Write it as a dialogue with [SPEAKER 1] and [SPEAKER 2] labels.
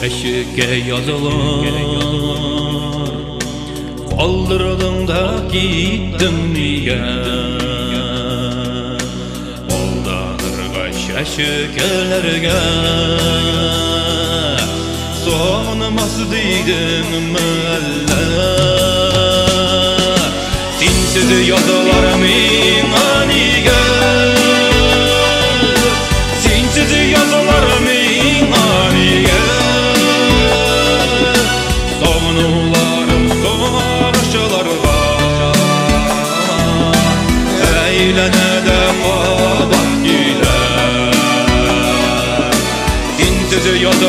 [SPEAKER 1] keşke yazılar kaldırdın da gittin niye? Aldanırga şaşıkelerge sonmaz deydin müelle. Sinsiz yazılarımın anige, sinsiz yazılarımın anige, sonularım sonuçlar var. Eylene de kabat gider, sinsiz yazılarımın